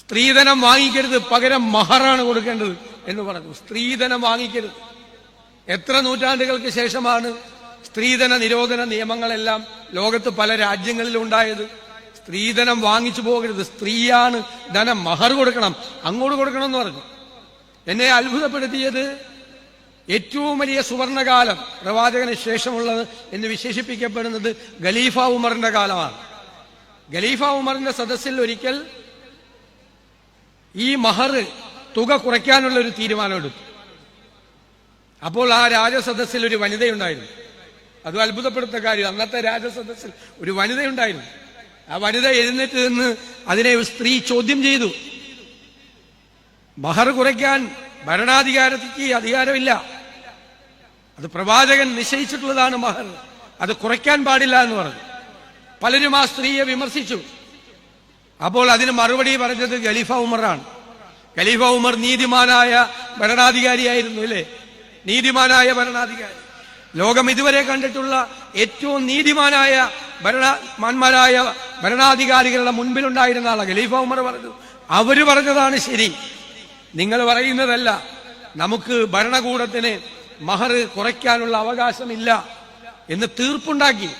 സ്ത്രീധനം വാങ്ങിക്കരുത്, പകരം മഹറാണ് കൊടുക്കേണ്ടത് എന്ന് പറഞ്ഞു. സ്ത്രീധനം വാങ്ങിക്കരുത്. എത്ര നൂറ്റാണ്ടുകൾക്ക് ശേഷമാണ് സ്ത്രീധന നിരോധന നിയമങ്ങളെല്ലാം ലോകത്ത് പല രാജ്യങ്ങളിലും ഉണ്ടായത്. സ്ത്രീധനം വാങ്ങിച്ചു പോകരുത്, സ്ത്രീയാണ് ധനം, മഹർ കൊടുക്കണം, അങ്ങോട്ട് കൊടുക്കണം എന്ന് പറഞ്ഞു. എന്നെ അത്ഭുതപ്പെടുത്തിയത് ഏറ്റവും വലിയ സുവർണകാലം പ്രവാചകന് ശേഷമുള്ളത് എന്ന് വിശേഷിപ്പിക്കപ്പെടുന്നത് ഖലീഫ ഉമറിന്റെ കാലമാണ്. ഖലീഫ ഉമറിന്റെ സദസ്സിൽ ഒരിക്കൽ ഈ മഹർ തുക കുറയ്ക്കാനുള്ള ഒരു തീരുമാനമെടുത്തു. അപ്പോൾ ആ രാജസദസ്സിൽ ഒരു വനിതയുണ്ടായിരുന്നു. അത് അത്ഭുതപ്പെടുത്തുന്ന കാര്യം, അന്നത്തെ രാജസദസ്സിൽ ഒരു വനിതയുണ്ടായിരുന്നു. ആ വനിത എഴുന്നേറ്റ് നിന്ന് അതിനെ ഒരു സ്ത്രീ ചോദ്യം ചെയ്തു. മഹർ കുറയ്ക്കാൻ ഭരണാധികാരത്തിക്ക് അധികാരമില്ല, അത് പ്രവാചകൻ നിശ്ചയിച്ചിട്ടുള്ളതാണ് മഹർ, അത് കുറയ്ക്കാൻ പാടില്ല എന്ന് പറഞ്ഞു. പലരും ആ സ്ത്രീയെ വിമർശിച്ചു. അപ്പോൾ അതിന് മറുപടി പറഞ്ഞത് ഖലീഫ ഉമറാണ്. ഖലീഫ ഉമർ നീതിമാനായ ഭരണാധികാരിയായിരുന്നു, അല്ലേ? നീതിമാനായ ഭരണാധികാരി, ലോകം ഇതുവരെ കണ്ടിട്ടുള്ള ഏറ്റവും നീതിമാനായ ഭരണമാന്മാരായ ഭരണാധികാരികളുടെ മുൻപിലുണ്ടായിരുന്ന ആളാണ് ഖലീഫ ഉമർ. പറഞ്ഞു, അവര് പറഞ്ഞതാണ് ശരി, നിങ്ങൾ പറയുന്നതല്ല. നമുക്ക് ഭരണകൂടത്തിന് മഹർ കുറയ്ക്കാനുള്ള അവകാശമില്ല എന്ന് തീർപ്പുണ്ടാക്കി.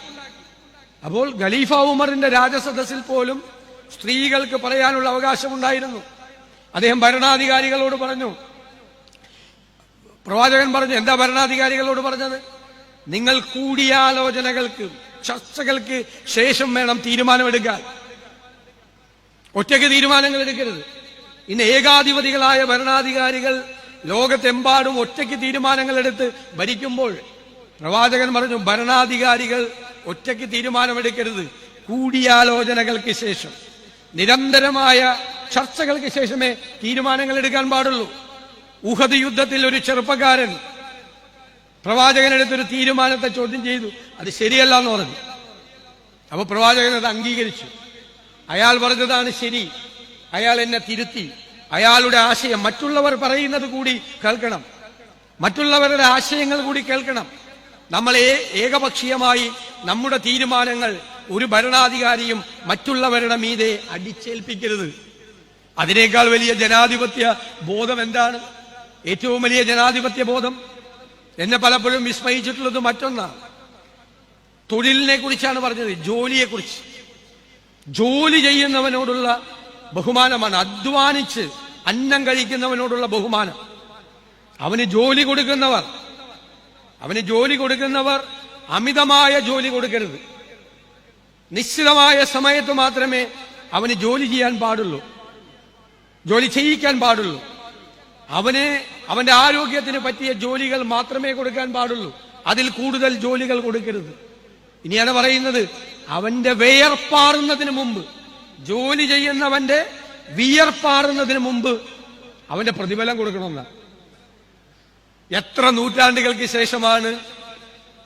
അപ്പോൾ ഖലീഫ ഉമറിന്റെ രാജസദസ്സിൽ പോലും സ്ത്രീകൾക്ക് പറയാനുള്ള അവകാശമുണ്ടായിരുന്നു. അദ്ദേഹം ഭരണാധികാരികളോട് പറഞ്ഞു, പ്രവാചകൻ പറഞ്ഞു, എന്താ ഭരണാധികാരികളോട് പറഞ്ഞത്? നിങ്ങൾ കൂടിയാലോചനകൾക്ക്, ചർച്ചകൾക്ക് ശേഷം വേണം തീരുമാനമെടുക്കാൻ. ഒറ്റയ്ക്ക് തീരുമാനങ്ങൾ എടുക്കരുത്. ഇന്ന് ഏകാധിപതികളായ ഭരണാധികാരികൾ ലോകത്തെമ്പാടും ഒറ്റയ്ക്ക് തീരുമാനങ്ങൾ എടുത്ത് ഭരിക്കുമ്പോൾ പ്രവാചകൻ പറഞ്ഞു, ഭരണാധികാരികൾ ഒറ്റയ്ക്ക് തീരുമാനമെടുക്കരുത്, കൂടിയാലോചനകൾക്ക് ശേഷം, നിരന്തരമായ ചർച്ചകൾക്ക് ശേഷമേ തീരുമാനങ്ങൾ എടുക്കാൻ പാടുള്ളൂ. ഉഹദ് യുദ്ധത്തിൽ ഒരു ചെറുപ്പക്കാരൻ പ്രവാചകനെടുത്തൊരു തീരുമാനത്തെ ചോദ്യം ചെയ്തു, അത് ശരിയല്ല എന്ന് പറഞ്ഞു. അപ്പൊ പ്രവാചകൻ അത് അംഗീകരിച്ചു. അയാൾ പറഞ്ഞതാണ് ശരി, അയാൾ എന്നെ തിരുത്തി. അയാളുടെ ആശയം മറ്റുള്ളവർ പറയുന്നത് കൂടി കേൾക്കണം, മറ്റുള്ളവരുടെ ആശയങ്ങൾ കൂടി കേൾക്കണം. നമ്മൾ ഏകപക്ഷീയമായി നമ്മുടെ തീരുമാനങ്ങൾ ഒരു ഭരണാധികാരിയും മറ്റുള്ളവരുടെ മീതെ അടിച്ചേൽപ്പിക്കരുത്. അതിനേക്കാൾ വലിയ ജനാധിപത്യ ബോധം എന്താണ്? ഏറ്റവും വലിയ ജനാധിപത്യ ബോധം എന്നെ പലപ്പോഴും വിസ്മയിച്ചിട്ടുള്ളത് മറ്റൊന്നാണ്. തൊഴിലിനെ കുറിച്ചാണ് പറഞ്ഞത്, ജോലിയെക്കുറിച്ച്. ജോലി ചെയ്യുന്നവനോടുള്ള ബഹുമാനമാണ്, അധ്വാനിച്ച് അന്നം കഴിക്കുന്നവനോടുള്ള ബഹുമാനം. അവന് ജോലി കൊടുക്കുന്നവർ അമിതമായ ജോലി കൊടുക്കരുത്. നിശ്ചിതമായ സമയത്ത് മാത്രമേ അവന് ജോലി ചെയ്യാൻ പാടുള്ളൂ, ജോലി ചെയ്യിക്കാൻ പാടുള്ളൂ. അവന്റെ ആരോഗ്യത്തിന് പറ്റിയ ജോലികൾ മാത്രമേ കൊടുക്കാൻ പാടുള്ളൂ, അതിൽ കൂടുതൽ ജോലികൾ കൊടുക്കരുത്. ഇനിയാണ് പറയുന്നത്, അവന്റെ വിയർപ്പാറുന്നതിന് മുമ്പ്, ജോലി ചെയ്യുന്നവന്റെ വിയർപ്പാറുന്നതിന് മുമ്പ് അവന്റെ പ്രതിഫലം കൊടുക്കണമെന്നാണ്. എത്ര നൂറ്റാണ്ടുകൾക്ക് ശേഷമാണ്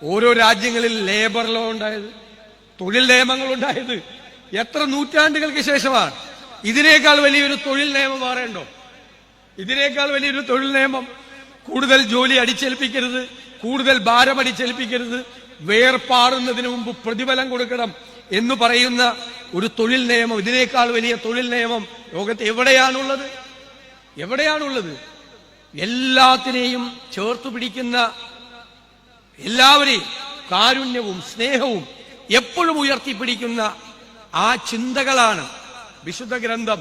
ഓരോ രാജ്യങ്ങളിൽ ലേബർ ലോ ഉണ്ടായത്, തൊഴിൽ നിയമങ്ങൾ ഉണ്ടായത്? എത്ര നൂറ്റാണ്ടുകൾക്ക് ശേഷമാണ്. ഇതിനേക്കാൾ വലിയൊരു തൊഴിൽ നിയമം മാറേണ്ടോ? ഇതിനേക്കാൾ വലിയൊരു തൊഴിൽ നിയമം? കൂടുതൽ ജോലി അടിച്ചേൽപ്പിക്കരുത്, കൂടുതൽ ഭാരം അടിച്ചേൽപ്പിക്കരുത്, വേർപാറുന്നതിന് മുമ്പ് പ്രതിഫലം കൊടുക്കണം എന്ന് പറയുന്ന ഒരു തൊഴിൽ നിയമം, ഇതിനേക്കാൾ വലിയ തൊഴിൽ നിയമം ലോകത്ത് എവിടെയാണുള്ളത്? എല്ലാത്തിനെയും ചേർത്തു പിടിക്കുന്ന, എല്ലാവരെയും കാരുണ്യവും സ്നേഹവും എപ്പോഴും ഉയർത്തിപ്പിടിക്കുന്ന ആ ചിന്തകളാണ് വിശുദ്ധ ഗ്രന്ഥം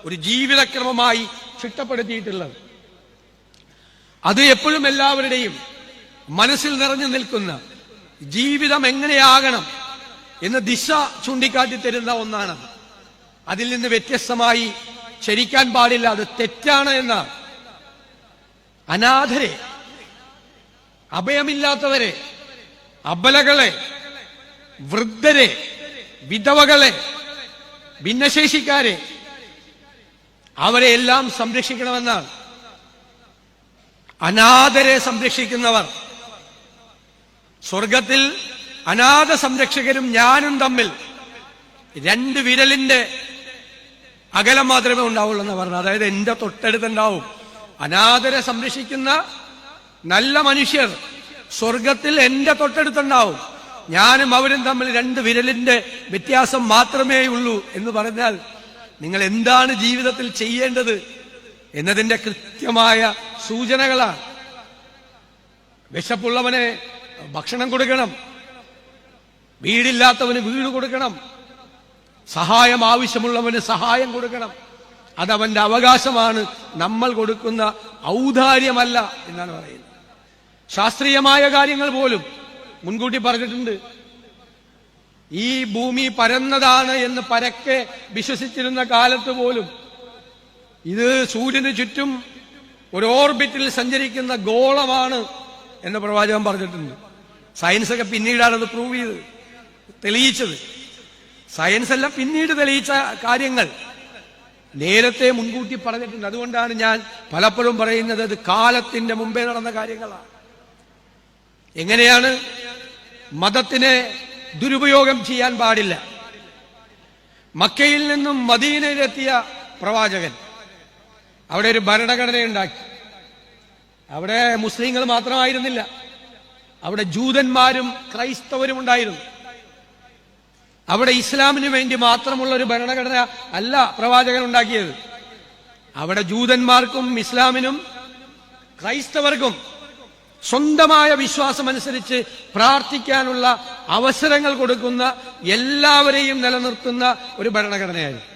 ഒരു ജീവിതക്രമമായി ചിട്ടപ്പെടുത്തിയിട്ടുള്ളത്. അത് എപ്പോഴും എല്ലാവരുടെയും മനസ്സിൽ നിറഞ്ഞു നിൽക്കുന്ന, ജീവിതം എങ്ങനെയാകണം എന്ന് ദിശ ചൂണ്ടിക്കാട്ടി തരുന്ന ഒന്നാണ്. അതിൽ നിന്ന് വ്യത്യസ്തമായി ചരിക്കാൻ പാടില്ല, അത് തെറ്റാണ് എന്നാണ്. അനാഥരെ, അഭയമില്ലാത്തവരെ, അബലകളെ, വൃദ്ധരെ, വിധവകളെ, ഭിന്നശേഷിക്കാരെ, അവരെ എല്ലാം സംരക്ഷിക്കണമെന്നാണ്. അനാഥരെ സംരക്ഷിക്കുന്നവർ, സ്വർഗത്തിൽ അനാഥ സംരക്ഷകരും ഞാനും തമ്മിൽ 2 വിരലിന്റെ അകലം മാത്രമേ ഉണ്ടാവുള്ളൂ എന്ന് പറഞ്ഞു. അതായത് എന്റെ തൊട്ടടുത്തുണ്ടാവും. അനാഥരെ സംരക്ഷിക്കുന്ന നല്ല മനുഷ്യർ സ്വർഗത്തിൽ എന്റെ തൊട്ടടുത്തുണ്ടാവും. ഞാനും അവരും തമ്മിൽ 2 വിരലിന്റെ വ്യത്യാസം മാത്രമേ ഉള്ളൂ എന്ന് പറഞ്ഞാൽ നിങ്ങൾ എന്താണ് ജീവിതത്തിൽ ചെയ്യേണ്ടത് എന്നതിന്റെ കൃത്യമായ സൂചനകളാണ്. വിശപ്പുള്ളവന് ഭക്ഷണം കൊടുക്കണം, വീടില്ലാത്തവന് വീട് കൊടുക്കണം, സഹായം ആവശ്യമുള്ളവന് സഹായം കൊടുക്കണം. അതവന്റെ അവകാശമാണ്, നമ്മൾ കൊടുക്കുന്ന ഔദാര്യമല്ല എന്നാണ് പറയുന്നത്. ശാസ്ത്രീയമായ കാര്യങ്ങൾ പോലും മുൻകൂട്ടി പറഞ്ഞിട്ടുണ്ട്. ഈ ഭൂമി പരന്നതാണ് എന്ന് പരക്കെ വിശ്വസിച്ചിരുന്ന കാലത്ത് പോലും ഇത് സൂര്യന് ചുറ്റും ഒരു ഓർബിറ്റിൽ സഞ്ചരിക്കുന്ന ഗോളമാണ് എന്ന് പ്രവാചകൻ പറഞ്ഞിട്ടുണ്ട്. സയൻസൊക്കെ പിന്നീടാണ് അത് പ്രൂവ് ചെയ്തത്, തെളിയിച്ചത്. സയൻസ് എല്ലാം പിന്നീട് തെളിയിച്ച കാര്യങ്ങൾ നേരത്തെ മുൻകൂട്ടി പറഞ്ഞിട്ടുണ്ട്. അതുകൊണ്ടാണ് ഞാൻ പലപ്പോഴും പറയുന്നത് അത് കാലത്തിന്റെ മുമ്പേ നടന്ന കാര്യങ്ങളാണ്. എങ്ങനെയാണ്? മതത്തിനെ ദുരുപയോഗം ചെയ്യാൻ പാടില്ല. മക്കയിൽ നിന്നും മദീനയിലെത്തിയ പ്രവാചകൻ അവിടെ ഒരു ഭരണഘടനയുണ്ടാക്കി. അവിടെ മുസ്ലിങ്ങൾ മാത്രമായിരുന്നില്ല, അവിടെ ജൂതന്മാരും ക്രൈസ്തവരും ഉണ്ടായിരുന്നു. അവിടെ ഇസ്ലാമിന് വേണ്ടി മാത്രമുള്ള ഒരു ഭരണഘടന അല്ല പ്രവാചകൻ ഉണ്ടാക്കിയത്. അവിടെ ജൂതന്മാർക്കും ഇസ്ലാമിനും ക്രൈസ്തവർക്കും സ്വന്തമായ വിശ്വാസമനുസരിച്ച് പ്രാർത്ഥിക്കാനുള്ള അവസരങ്ങൾ കൊടുക്കുന്ന, എല്ലാവരെയും നിലനിർത്തുന്ന ഒരു ഭരണഘടനയായിരുന്നു.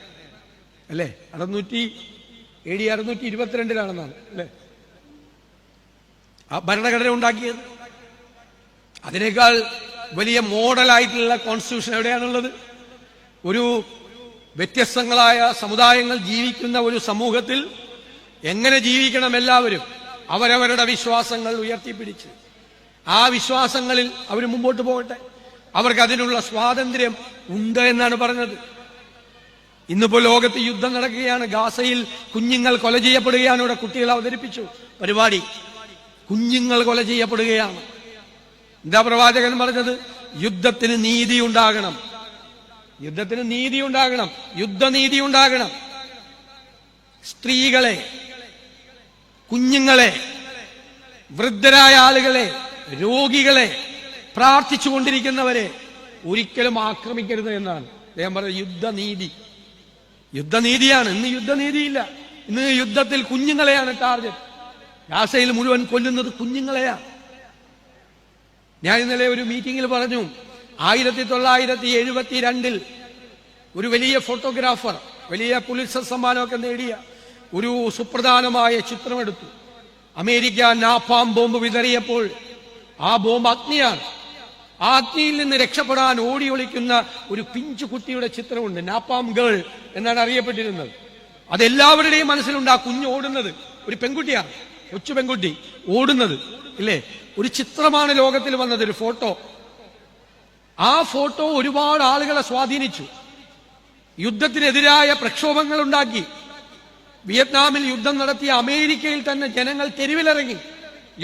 അല്ലേ? 622 അല്ലേ ആ ഭരണഘടന ഉണ്ടാക്കിയത്? അതിനേക്കാൾ വലിയ മോഡലായിട്ടുള്ള കോൺസ്റ്റിറ്റ്യൂഷൻ എവിടെയാണുള്ളത്? ഒരു വ്യത്യസ്തങ്ങളായ സമുദായങ്ങൾ ജീവിക്കുന്ന ഒരു സമൂഹത്തിൽ എങ്ങനെ ജീവിക്കണം എല്ലാവരും അവരവരുടെ വിശ്വാസങ്ങൾ ഉയർത്തിപ്പിടിച്ച് ആ വിശ്വാസങ്ങളിൽ അവർ മുമ്പോട്ട് പോകട്ടെ. അവർക്ക് അതിനുള്ള സ്വാതന്ത്ര്യം ഉണ്ട് എന്നാണ് പറഞ്ഞത്. ഇന്നിപ്പോ ലോകത്ത് യുദ്ധം നടക്കുകയാണ്. ഗാസയിൽ കുഞ്ഞുങ്ങൾ കൊല ചെയ്യപ്പെടുകയാണ്. ഇവിടെ കുട്ടികൾ അവതരിപ്പിച്ചു പരിപാടി. കുഞ്ഞുങ്ങൾ കൊല ചെയ്യപ്പെടുകയാണ്. എന്താ പ്രവാചകൻ പറഞ്ഞത്? യുദ്ധത്തിന് നീതി ഉണ്ടാകണം, യുദ്ധത്തിന് നീതി ഉണ്ടാകണം, യുദ്ധനീതി ഉണ്ടാകണം. സ്ത്രീകളെ, കുഞ്ഞുങ്ങളെ, വൃദ്ധരായ ആളുകളെ, രോഗികളെ, പ്രാർത്ഥിച്ചുകൊണ്ടിരിക്കുന്നവരെ ഒരിക്കലും ആക്രമിക്കരുത് എന്നാണ് അദ്ദേഹം പറഞ്ഞത്. യുദ്ധനീതി, യുദ്ധനീതിയാണ്. ഇന്ന് യുദ്ധനീതിയില്ല. ഇന്ന് യുദ്ധത്തിൽ കുഞ്ഞുങ്ങളെയാണ് ടാർഗറ്റ്. ഗാസയിൽ മുഴുവൻ കൊല്ലുന്നത് കുഞ്ഞുങ്ങളെയാണ്. ഞാൻ ഇന്നലെ ഒരു മീറ്റിംഗിൽ പറഞ്ഞു, 1972 ഒരു വലിയ ഫോട്ടോഗ്രാഫർ, വലിയ പുലിറ്റ്സർ സമ്മാനമൊക്കെ നേടിയ ഒരു സുപ്രധാനമായ ചിത്രമെടുത്തു. അമേരിക്ക നാപ്പാം ബോംബ് വിതറിയപ്പോൾ ആ ബോംബ് അഗ്നിയാണ്. ആ അഗ്നിയിൽ നിന്ന് രക്ഷപ്പെടാൻ ഓടി ഒളിക്കുന്ന ഒരു പിഞ്ചു കുട്ടിയുടെ ചിത്രമുണ്ട്. നാപ്പാം ഗേൾ എന്നാണ് അറിയപ്പെട്ടിരുന്നത്. അതെല്ലാവരുടെയും മനസ്സിലുണ്ട്. ആ കുഞ്ഞ് ഓടുന്നത് ഒരു പെൺകുട്ടിയാണ്, കൊച്ചു പെൺകുട്ടി ഓടുന്നത് ഇല്ലേ? ഒരു ചിത്രമാണ് ലോകത്തിൽ വന്നത്, ഒരു ഫോട്ടോ. ആ ഫോട്ടോ ഒരുപാട് ആളുകളെ സ്വാധീനിച്ചു. യുദ്ധത്തിനെതിരായ പ്രക്ഷോഭങ്ങൾ ഉണ്ടാക്കി. വിയറ്റ്നാമിൽ യുദ്ധം നടത്തിയ അമേരിക്കയിൽ തന്നെ ജനങ്ങൾ തെരുവിലിറങ്ങി,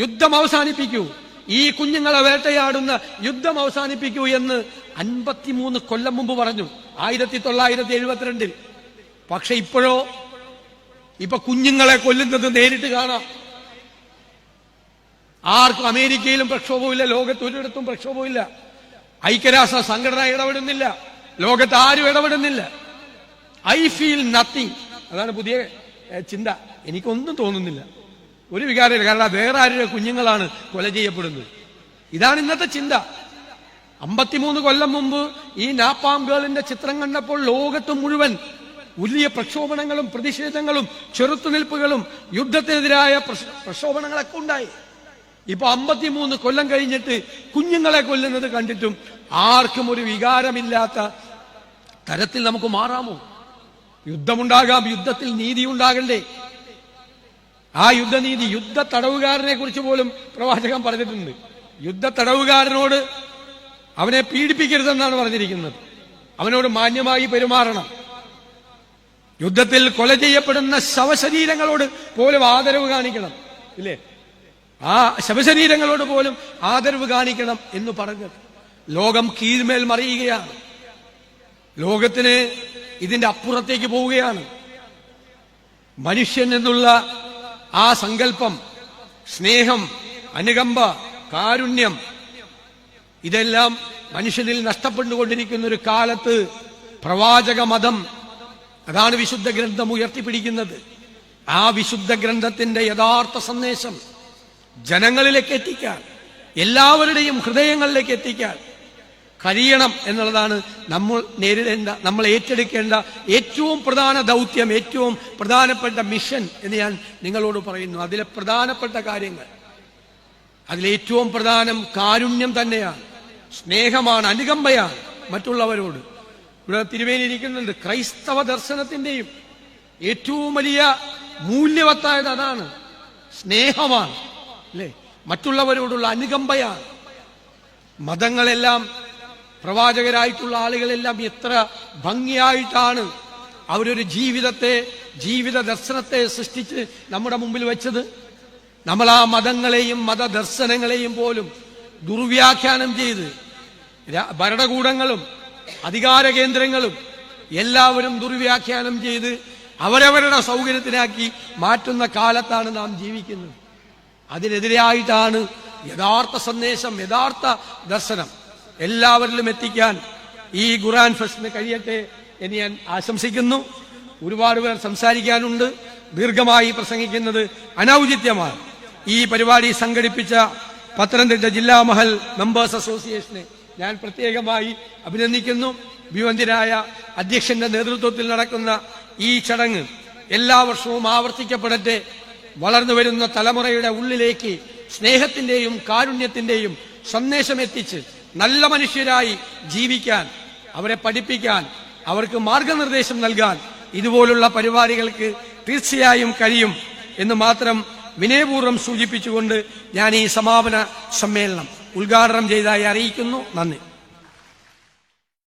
യുദ്ധം അവസാനിപ്പിക്കൂ, ഈ കുഞ്ഞുങ്ങളെ വേട്ടയാടുന്ന യുദ്ധം അവസാനിപ്പിക്കൂ എന്ന് 53 കൊല്ലം മുമ്പ് പറഞ്ഞു, 1972. പക്ഷെ ഇപ്പോഴോ, ഇപ്പൊ കുഞ്ഞുങ്ങളെ കൊല്ലുന്നത് നേരിട്ട് കാണാം. ആർക്കും അമേരിക്കയിലും പ്രക്ഷോഭമില്ല, ലോകത്ത് ഒരിടത്തും പ്രക്ഷോഭമില്ല. ഐക്യരാഷ്ട്ര സംഘടന ഇടപെടുന്നില്ല, ലോകത്ത് ആരും ഇടപെടുന്നില്ല. ഐ ഫീൽ നത്തിങ്, അതാണ് പുതിയ ചിന്ത. എനിക്കൊന്നും തോന്നുന്നില്ല, ഒരു വികാരമില്ല. കാരണം വേറെ ആരുടെ കുഞ്ഞുങ്ങളാണ് കൊല ചെയ്യപ്പെടുന്നത്. ഇതാണ് ഇന്നത്തെ ചിന്ത. 53 കൊല്ലം മുമ്പ് ഈ നാപ്പാം ഗേളിന്റെ ചിത്രം കണ്ടപ്പോൾ ലോകത്ത് മുഴുവൻ വലിയ പ്രക്ഷോഭങ്ങളും പ്രതിഷേധങ്ങളും ചെറുത്തുനിൽപ്പുകളും യുദ്ധത്തിനെതിരായ പ്രക്ഷോഭങ്ങളൊക്കെ ഉണ്ടായി. ഇപ്പൊ 53 കൊല്ലം കഴിഞ്ഞിട്ട് കുഞ്ഞുങ്ങളെ കൊല്ലുന്നത് കണ്ടിട്ടും ആർക്കും ഒരു വികാരമില്ലാത്ത തരത്തിൽ നമുക്ക് മാറാമോ? യുദ്ധമുണ്ടാകാം, യുദ്ധത്തിൽ നീതി ഉണ്ടാകണ്ടേ? ആ യുദ്ധനീതി, യുദ്ധ തടവുകാരനെ കുറിച്ച് പോലും പ്രവാചകൻ പറഞ്ഞിട്ടുണ്ട്. യുദ്ധ തടവുകാരനോട് അവനെ പീഡിപ്പിക്കരുതെന്നാണ് പറഞ്ഞിരിക്കുന്നത്. അവനോട് മാന്യമായി പെരുമാറണം. യുദ്ധത്തിൽ കൊല ചെയ്യപ്പെടുന്ന ശവശരീരങ്ങളോട് പോലും ആദരവ് കാണിക്കണം, ഇല്ലേ? ആ ശവശരീരങ്ങളോട് പോലും ആദരവ് കാണിക്കണം എന്ന് പറഞ്ഞത്. ലോകം കീഴ്മേൽ മറിയുകയാണ്. ലോകത്തിന് ഇതിന്റെ അപ്പുറത്തേക്ക് പോവുകയാണ്. മനുഷ്യൻ എന്നുള്ള ആ സങ്കല്പം, സ്നേഹം, അനുകമ്പ, കാരുണ്യം, ഇതെല്ലാം മനുഷ്യനിൽ നഷ്ടപ്പെട്ടുകൊണ്ടിരിക്കുന്ന ഒരു കാലത്ത് പ്രവാചക മതം അതാണ് വിശുദ്ധ ഗ്രന്ഥം ഉയർത്തിപ്പിടിക്കുന്നത്. ആ വിശുദ്ധ ഗ്രന്ഥത്തിന്റെ യഥാർത്ഥ സന്ദേശം ജനങ്ങളിലേക്ക് എത്തിക്കാൻ, എല്ലാവരുടെയും ഹൃദയങ്ങളിലേക്ക് എത്തിക്കാൻ കഴിയണം എന്നുള്ളതാണ് നമ്മൾ ഏറ്റെടുക്കേണ്ട ഏറ്റവും പ്രധാന ദൗത്യം, ഏറ്റവും പ്രധാനപ്പെട്ട മിഷൻ എന്ന് ഞാൻ നിങ്ങളോട് പറയുന്നു. അതിലെ പ്രധാനപ്പെട്ട കാര്യങ്ങൾ, അതിലേറ്റവും പ്രധാനം കാരുണ്യം തന്നെയാണ്, സ്നേഹമാണ്, അനുകമ്പയാണ് മറ്റുള്ളവരോട്. ഇവിടെ തിരുവേലിയിരിക്കുന്നുണ്ട്. ക്രൈസ്തവ ദർശനത്തിന്റെയും ഏറ്റവും വലിയ മൂല്യവത്തായത് അതാണ്, സ്നേഹമാണ്, അല്ലേ? മറ്റുള്ളവരോടുള്ള അനുകമ്പയാണ്. മതങ്ങളെല്ലാം, പ്രവാചകരായിട്ടുള്ള ആളുകളെല്ലാം എത്ര ഭംഗിയായിട്ടാണ് അവരൊരു ജീവിത ദർശനത്തെ സൃഷ്ടിച്ച് നമ്മുടെ മുമ്പിൽ വെച്ചത്. നമ്മൾ ആ മതങ്ങളെയും മതദർശനങ്ങളെയും പോലും ദുർവ്യാഖ്യാനം ചെയ്ത് ഭരണകൂടങ്ങളും അധികാര കേന്ദ്രങ്ങളും എല്ലാവരും ദുർവ്യാഖ്യാനം ചെയ്ത് അവരവരുടെ സൗകര്യത്തിനാക്കി മാറ്റുന്ന കാലത്താണ് നാം ജീവിക്കുന്നത്. അതിനെതിരായിട്ടാണ് യഥാർത്ഥ സന്ദേശം, യഥാർത്ഥ ദർശനം എല്ലാവരിലും എത്തിക്കാൻ ഈ ഖുർആൻ ഫെസ്റ്റിന് കഴിയട്ടെ എന്ന് ഞാൻ ആശംസിക്കുന്നു. ഒരുപാട് പേർ സംസാരിക്കാനുണ്ട്. ദീർഘമായി പ്രസംഗിക്കുന്നത് അനൗചിത്യമാണ്. ഈ പരിപാടി സംഘടിപ്പിച്ച പത്തനംതിട്ട ജില്ലാ മഹൽ മെമ്പേഴ്സ് അസോസിയേഷനെ ഞാൻ പ്രത്യേകമായി അഭിനന്ദിക്കുന്നു. വിവന്ദ്യനായ അധ്യക്ഷന്റെ നേതൃത്വത്തിൽ നടക്കുന്ന ഈ ചടങ്ങ് എല്ലാ വർഷവും ആവർത്തിക്കപ്പെടട്ടെ. വളർന്നു വരുന്ന തലമുറയുടെ ഉള്ളിലേക്ക് സ്നേഹത്തിന്റെയും കാരുണ്യത്തിന്റെയും സന്ദേശം എത്തിച്ച് നല്ല മനുഷ്യരായി ജീവിക്കാൻ, അവരെ പഠിപ്പിക്കാൻ, അവർക്ക് മാർഗനിർദ്ദേശം നൽകാൻ ഇതുപോലുള്ള പരിപാടികൾക്ക് തീർച്ചയായും കഴിയും എന്ന് മാത്രം വിനയപൂർവ്വം സൂചിപ്പിച്ചുകൊണ്ട് ഞാൻ ഈ സമാപന സമ്മേളനം ഉദ്ഘാടനം ചെയ്തതായി അറിയിക്കുന്നു. നന്ദി.